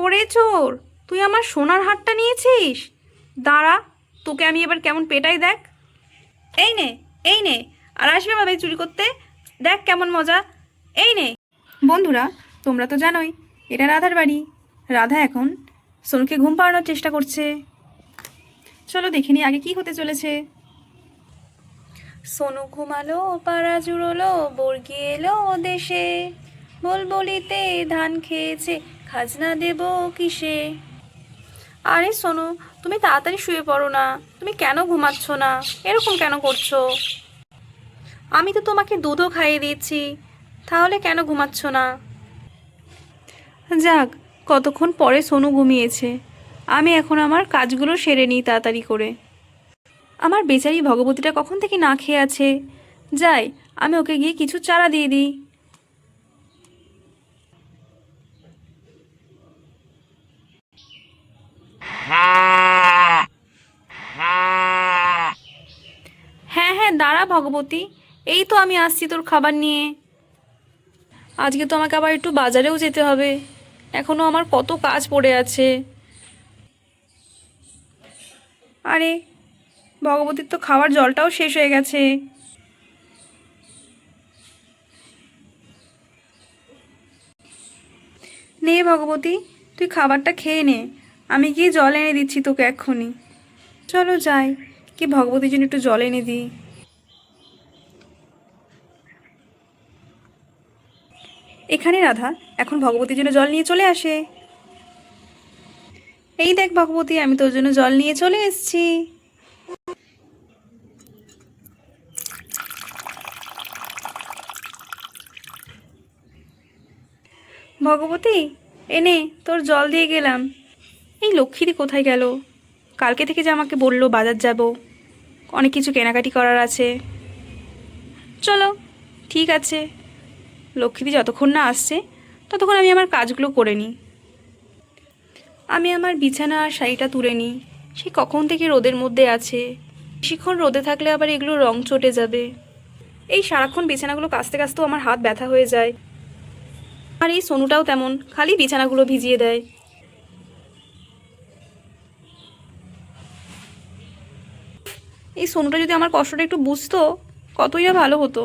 ওরে চোর, তুই আমার সোনার হারটা নিয়েছিস? দাঁড়া, তোকে আমি এবার কেমন পেটাই দেখ। এই নে, এই নে। আর আসবে ভাবে চুরি করতে, দেখ কেমন মজা। এই নে। বন্ধুরা, তোমরা তো জানোই এটা রাধার বাড়ি। রাধা এখন সোনুকে ঘুম পাড়ানোর চেষ্টা করছে। চলো দেখে নি আগে কি হতে চলেছে। সোনু ঘুমালো, পাড়া জুড়োলো, বর্গি এলো দেশে, বলবলিতে ধান খেয়েছে, খাজনা দেব কিসে। আরে সোনু, তুমি তাড়াতাড়ি শুয়ে পড়ো না। তুমি কেন ঘুমাচ্ছ না? এরকম কেন করছো? আমি তো তোমাকে দুধও খাইয়ে দিয়েছি, তাহলে কেন ঘুমাচ্ছ না? যাক, কতক্ষণ পরে সোনু ঘুমিয়েছে। আমি এখন আমার কাজগুলো সেরে নিই তাড়াতাড়ি করে। আমার বেচারি ভগবতীটা কখন থেকে না খেয়ে আছে। যাই, আমি ওকে গিয়ে কিছু চারা দিয়ে দিই। হ্যাঁ হ্যাঁ, দাঁড়া ভগবতী, এই তো আমি আসছি তোর খাবার নিয়ে। আজকে তো আমাকে আবার একটু বাজারেও যেতে হবে, এখনও আমার কত কাজ পড়ে আছে। আরে, ভগবতীর তো খাওয়ার জলটাও শেষ হয়ে গেছে। নে ভগবতী, তুই খাবারটা খেয়ে নে, আমি গিয়ে জল এনে দিচ্ছি তোকে এক্ষুনি। চলো যাই, কি ভগবতীর জন্য একটু জল এনে দিই। এখানে রাধা এখন ভগবতীর জন্য জল নিয়ে চলে আসে। এই দেখ ভগবতী, আমি তোর জন্য জল নিয়ে চলে এসেছি। ভগবতী, এনে তোর জল দিয়ে গেলাম। এই লক্ষ্মীদি কোথায় গেল? কালকে থেকে যে আমাকে বললো বাজার যাব, অনেক কিছু কেনাকাটি করার আছে। চলো, ঠিক আছে, লক্ষ্মীদি যতক্ষণ না আসছে ততক্ষণ আমি আমার কাজগুলো করে নিই। আমি আমার বিছানা আর শাড়িটা তুলে নিই। সে কখন থেকে রোদের মধ্যে আছে, বেশিক্ষণ রোদে থাকলে আবার এগুলো রং চটে যাবে। এই সারাক্ষণ বিছানাগুলো কাচতে কাচতেও আমার হাত ব্যথা হয়ে যায়। আর এই সোনুটাও তেমন, খালি বিছানাগুলো ভিজিয়ে দেয়। এই সোনুটা যদি আমার কষ্টটা একটু বুঝতো, কতই না ভালো হতো।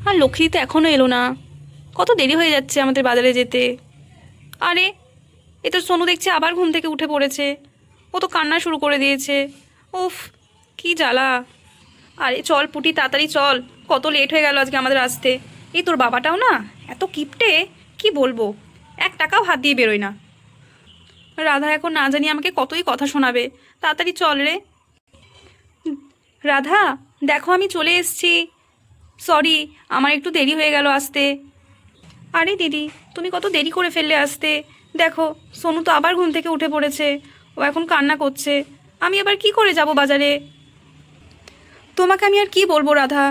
আর লক্ষ্মী তো এখনও এলো না, কত দেরি হয়ে যাচ্ছে আমাদের বাজারে যেতে। আরে, এ তো সোনু দেখছি আবার ঘুম থেকে উঠে পড়েছে। ও তো কান্না শুরু করে দিয়েছে। উফ, কি জ্বালা। আরে চল পুটি, তাড়াতাড়ি চল, কত লেট হয়ে গেল আজকে আমাদের আসতে। এই তোর বাবাটাও না এত কিপটে, কি বলবো, 1 টাকাও হাত দিয়ে বেরোয় না। রাধা এখন না জানি আমাকে কতই কথা শোনাবে। তাড়াতাড়ি চল রে। রাধা, দেখো আমি চলে এসেছি। সরি, আমার একটু দেরি হয়ে গেল আসতে। আরে দিদি, তুমি কত দেরি করে ফেললে আসতে। দেখো, সোনু তো আবার ঘুম থেকে উঠে পড়েছে, ও এখন কান্না করছে। আমি আবার কি করে যাব বাজারে? তোমাকে আমি আর কি বলবো রাধা,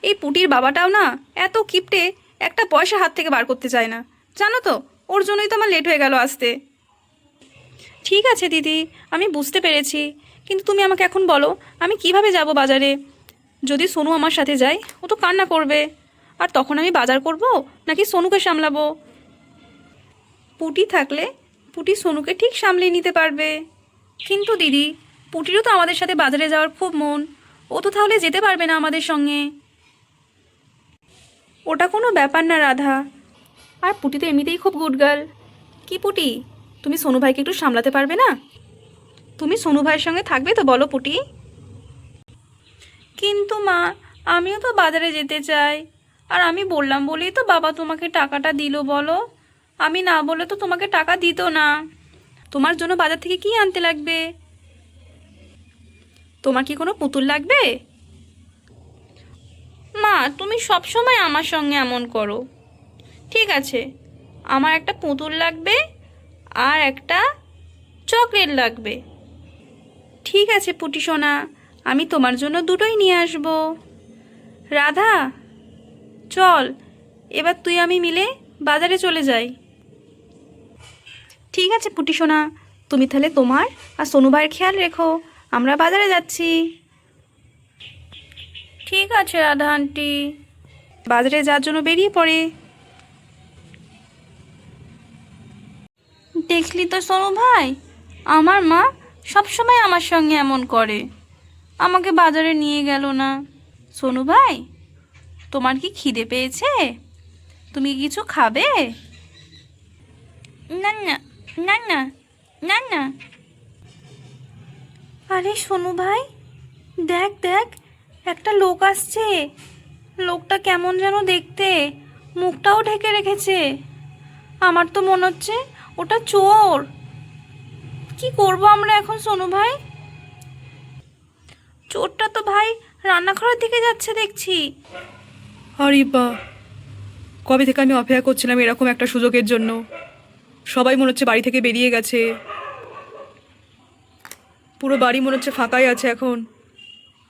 এই পুটির বাবাটাও না এত কিপটে, একটা পয়সা হাত থেকে বার করতে চায় না। জানো তো, ওর জন্যই তো আমার লেট হয়ে গেল আসতে। ঠিক আছে দিদি, আমি বুঝতে পেরেছি, কিন্তু তুমি আমাকে এখন বলো আমি কিভাবে যাব বাজারে? যদি সোনু আমার সাথে যায়, ও তো কান্না করবে। আর তখন আমি বাজার করব নাকি সোনুকে সামলাবো? পুটি থাকলে পুটি সোনুকে ঠিক সামলে নিতে পারবে। কিন্তু দিদি, পুটিরও তো আমাদের সাথে বাজারে যাওয়ার খুব মন, ও তো তাহলে যেতে পারবে না আমাদের সঙ্গে। ওটা কোনো ব্যাপার না রাধা, আর পুটি তো এমনিতেই খুব গুড গার্ল। কি পুটি, তুমি সোনু ভাইকে একটু সামলাতে পারবে না? তুমি সোনু ভাইয়ের সঙ্গে থাকবে তো, বলো পুটি? কিন্তু মা, আমিও তো বাজারে যেতে চাই। আর আমি বললাম বলেই তো বাবা তোমাকে টাকাটা দিল, বলো। আমি না বলে তো তোমাকে টাকা দিত না। তোমার জন্য বাজার থেকে কি আনতে লাগবে? তোমার কি কোনো পুতুল লাগবে? মা, তুমি সব সময় আমার সঙ্গে এমন করো। ঠিক আছে, আমার একটা পুতুল লাগবে আর একটা চকলেট লাগবে। ঠিক আছে পুটি সোনা, আমি তোমার জন্য দুটোই নিয়ে আসবো। রাধা, চল, এবার তুই আমি মিলে বাজারে চলে যাই। ঠিক আছে পুটি সোনা, তুমি তাহলে তোমার আর সোনু ভাইয়ের খেয়াল রেখো, আমরা বাজারে যাচ্ছি। ঠিক আছে রাধা আন্টি। বাজারে যাওয়ার জন্য বেরিয়ে পড়ে। দেখলি তো সোনু ভাই, আমার মা সবসময় আমার সঙ্গে এমন করে, আমাকে বাজারে নিয়ে গেল না। সোনু ভাই, তোমার কি খিদে পেয়েছে? তুমি কি কিছু খাবে? না না, না না, না না। আরে সোনু ভাই, দেখ দেখ, একটা লোক আসছে। লোকটা কেমন যেন দেখতে, মুখটাও ঢেকে রেখেছে। আমার তো মনে হচ্ছে ওটা চোর। কি করব আমরা এখন সোনু ভাই? চোরটা তো ভাই রান্নাঘরের দিকে যাচ্ছে দেখছি। আরে বাহ, কবে থেকে আমি অপেক্ষা করছিলাম এরকম একটা সুযোগের জন্য। সবাই মনে হচ্ছে বাড়ি থেকে বেরিয়ে গেছে, পুরো বাড়ি মনে হচ্ছে ফাঁকাই আছে এখন।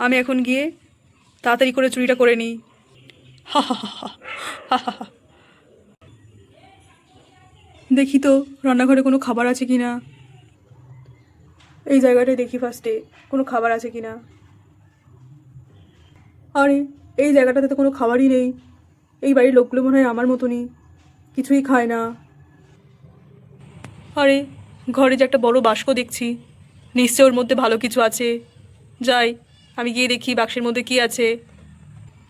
আমি এখন গিয়ে তাড়াতাড়ি করে চুরিটা করে নিই। হা হা হা হা হা হা হা। দেখি তো রান্নাঘরে কোনো খাবার আছে কি না। এই জায়গাটায় দেখি ফার্স্টে কোনো খাবার আছে কি না। আরে এই জায়গাটাতে তো কোনো খাবারই নেই। এই বাড়ির লোকগুলো মনে হয় আমার মতনই, কিছুই খায় না। আরে ঘরে যে একটা বড় বাস্ক দেখছি, নিশ্চয় ওর মধ্যে ভালো কিছু আছে। যাই, আমি গিয়ে দেখি বাক্সের মধ্যে কি আছে।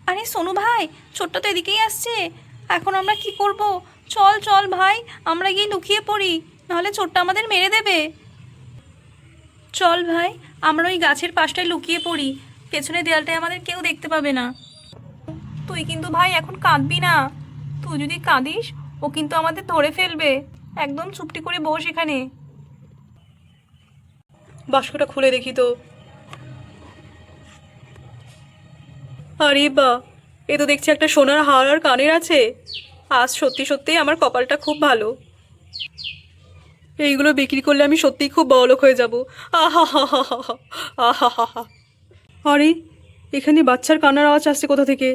আরে সোনু ভাই, ছোট্ট তো এদিকেই আসছে। এখন আমরা কি করব? চল চল ভাই, আমরা গিয়ে লুকিয়ে পড়ি, নাহলে চোরটা আমাদের মেরে দেবে। চল ভাই, আমরা ওই গাছের পাশটায় লুকিয়ে পড়ি, পেছনের দেয়ালটায় আমাদের কেউ দেখতে পাবে না। তুই কিন্তু ভাই এখন কাঁদবি না। তুই যদি কাঁদিস, ও কিন্তু আমাদের ধরে ফেলবে। একদম চুপটি করে বস এখানে। বাস্কটা খুলে দেখি তো। আরে বা, এ তো দেখছি একটা সোনার হার আর কানের আছে। আজ সত্যি সত্যিই আমার কপালটা খুব ভালো। এইগুলো বিক্রি করলে আমি সত্যিই খুব বড়লোক হয়ে যাব। আহা হা হা হা হা, আহা হা হা। আরে এখানে বাচ্চার কান্নার আওয়াজ আসছে কোথা থেকে?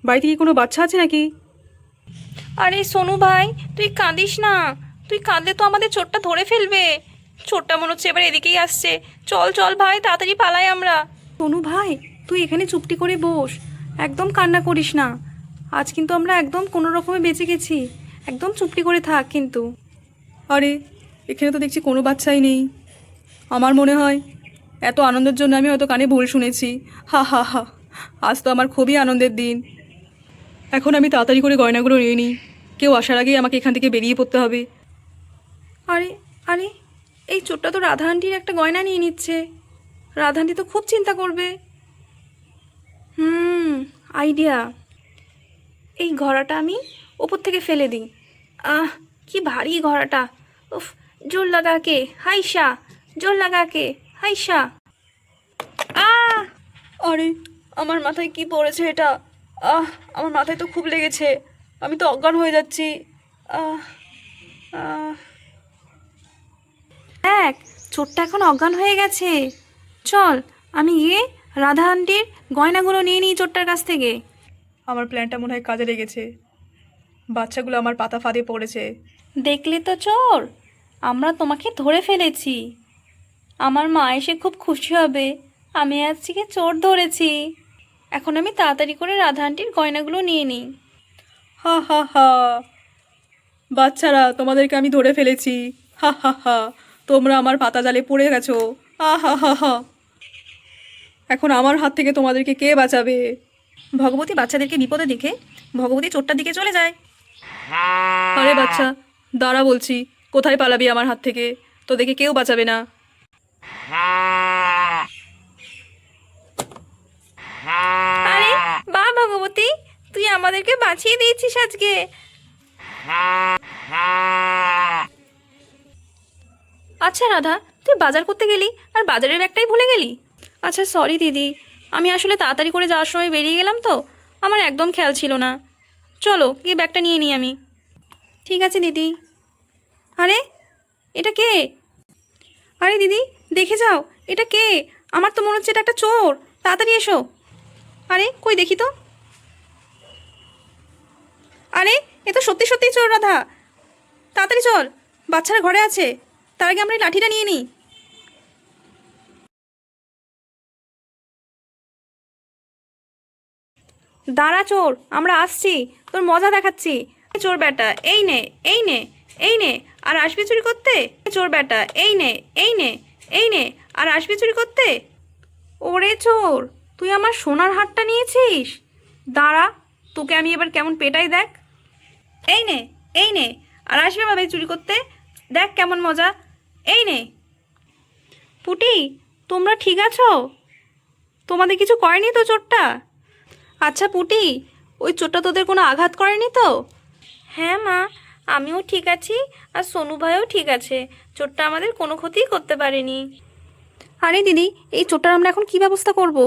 বাড়িতে কি কোনো বাচ্চা আছে নাকি? আরে সোনু ভাই, তুই কাঁদিস না। তুই কাঁদলে তো আমাদের চোরটা ধরে ফেলবে। চোরটা মনে হচ্ছে এবার এদিকেই আসছে। চল চল ভাই, তাড়াতাড়ি পালাই আমরা। সোনু ভাই, তুই এখানে চুপটি করে বস, একদম কান্না করিস না। আজ কিন্তু আমরা একদম কোনো রকমে বেঁচে গেছি। একদম চুপটি করে থাক কিন্তু। আরে এখানে তো দেখছি কোনো বাচ্চাই নেই। আমার মনে হয় এত আনন্দের জন্য আমি হয়তো কানে ভুল শুনেছি। হা হা হা, আজ তো আমার খুবই আনন্দের দিন। এখন আমি তাড়াতাড়ি করে গয়নাগুলো নিয়ে নিই, কেউ আসার আগেই আমাকে এখান থেকে বেরিয়ে পড়তে হবে। আরে আরে, এই চোরটা তো রাধা আন্টির একটা গয়না নিয়ে নিচ্ছে। রাধা আন্টি তো খুব চিন্তা করবে। আইডিয়া। এই ঘোড়াটা আমি ওপর থেকে ফেলে দিই। কি ভারী ঘোড়াটা। উফ, জোর লাগা কে হাইশা, জোর লাগা কে হাইশা। আহ আরে আমার মাথায় কি পড়েছে এটা? আহ, আমার মাথায় তো খুব লেগেছে, আমি তো অজ্ঞান হয়ে যাচ্ছি। আহ আহ দেখ, চোরটা এখন অজ্ঞান হয়ে গেছে। চল, আমি গিয়ে রাধা আন্টির গয়নাগুলো নিয়ে নিই চোরটার কাছ থেকে। আমার প্ল্যানটা মনে হয় কাজে লেগেছে। বাচ্চাগুলো আমার পাতা ফাঁদে পড়েছে। দেখলে তো চোর, আমরা তোমাকে ধরে ফেলেছি। আমার মা এসে খুব খুশি হবে, আমি আজকে চোর ধরেছি। এখন আমি তাড়াতাড়ি করে রাধা আন্টির গয়নাগুলো নিয়ে নিই। হা হা হা, বাচ্চারা তোমাদেরকে আমি ধরে ফেলেছি। হা হা হা, তোমরা আমার পাতা জালে পড়ে গেছো। আ হা হা হা, এখন আমার হাত থেকে তোমাদেরকে কে বাঁচাবে? ভগবতী বাচ্চাদেরকে বিপদে দেখে ভগবতী চোরটার দিকে চলে যায়। আরে বাচ্চা, দাঁড়া বলছি, কোথায় পালাবি আমার হাত থেকে? তোদেরকে কেউ বাঁচাবে না। আরে বাহ ভগবতী, তুই আমাদেরকে বাঁচিয়ে দিয়েছিস আজকে। আচ্ছা রাধা, তুই বাজার করতে গেলি আর বাজারের ব্যাগটাই ভুলে গেলি? আচ্ছা সরি দিদি, আমি আসলে তাড়াতাড়ি করে যাওয়ার সময় বেরিয়ে গেলাম তো, আমার একদম খেয়াল ছিল না। চলো গিয়ে ব্যাগটা নিয়ে নিই আমি। ঠিক আছে দিদি। আরে এটা কে? আরে দিদি, দেখে যাও, এটা কে? আমার তো মনে হচ্ছে এটা একটা চোর। তাড়াতাড়ি এসো। আরে কই দেখি তো। আরে এ তো সত্যি সত্যিই চোর রাধা। তাড়াতাড়ি চল, বাচ্চারা ঘরে আছে, তার আগে আমরা এই লাঠিটা নিয়ে নিই। দাঁড়া চোর, আমরা আসছি, তোর মজা দেখাচ্ছি। চোর বেটা, এই নে এই নে, এই নে, আর আসবি চুরি করতে? চোর বেটা, এই নে, এই নে, এই নে, আর আসবি চুরি করতে? ওরে চোর, তুই আমার সোনার হারটা নিয়েছিস? দাঁড়া, তোকে আমি এবার কেমন পেটাই দেখ। এই নে, এই নে, আর আসবে ভাবে চুরি করতে? দেখ কেমন মজা। এই নে। পুটি, তোমরা ঠিক আছো? তোমাদের কিছু করেনি তো চোরটা? আচ্ছা পুটি, ওই চোরটা তোদের কোনো আঘাত করেনি তো? হ্যাঁ মা, আমিও ঠিক আছি, আর সোনু ভাইও ঠিক আছে। চোরটা আমাদের কোনো ক্ষতিই করতে পারেনি। আরে দিদি, এই চোরটার আমরা এখন কি ব্যবস্থা করব?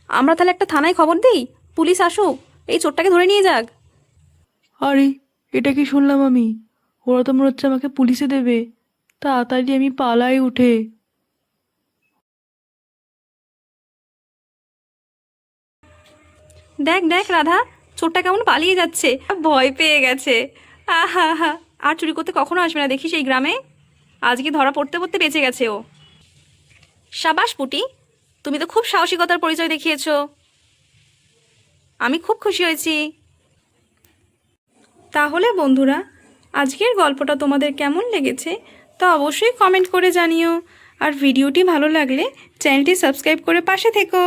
আমরা তাহলে একটা থানায় খবর দিই, পুলিশ আসুক, এই চোরটাকে ধরে নিয়ে যাক। আরে, এটা কি শুনলাম আমি? ওরা তো মনে হচ্ছে আমাকে পুলিশে দেবে। তাড়াতাড়ি আমি পালাই উঠে। দেখ দেখ রাধা, চোরটা কেমন পালিয়ে যাচ্ছে, ভয় পেয়ে গেছে। আহা হা, আর চুরি করতে কখনো আসবে না দেখিস এই গ্রামে। আজকে ধরা পড়তে পড়তে বেঁচে গেছে ও। সাবাস পুটি, তুমি তো খুব সাহসিকতার পরিচয় দেখিয়েছো। আমি খুব খুশি হয়েছি। তাহলে বন্ধুরা, আজকের গল্পটা তোমাদের কেমন লেগেছে তা অবশ্যই কমেন্ট করে জানিও। আর ভিডিওটি ভালো লাগলে চ্যানেলটি সাবস্ক্রাইব করে পাশে থেকো।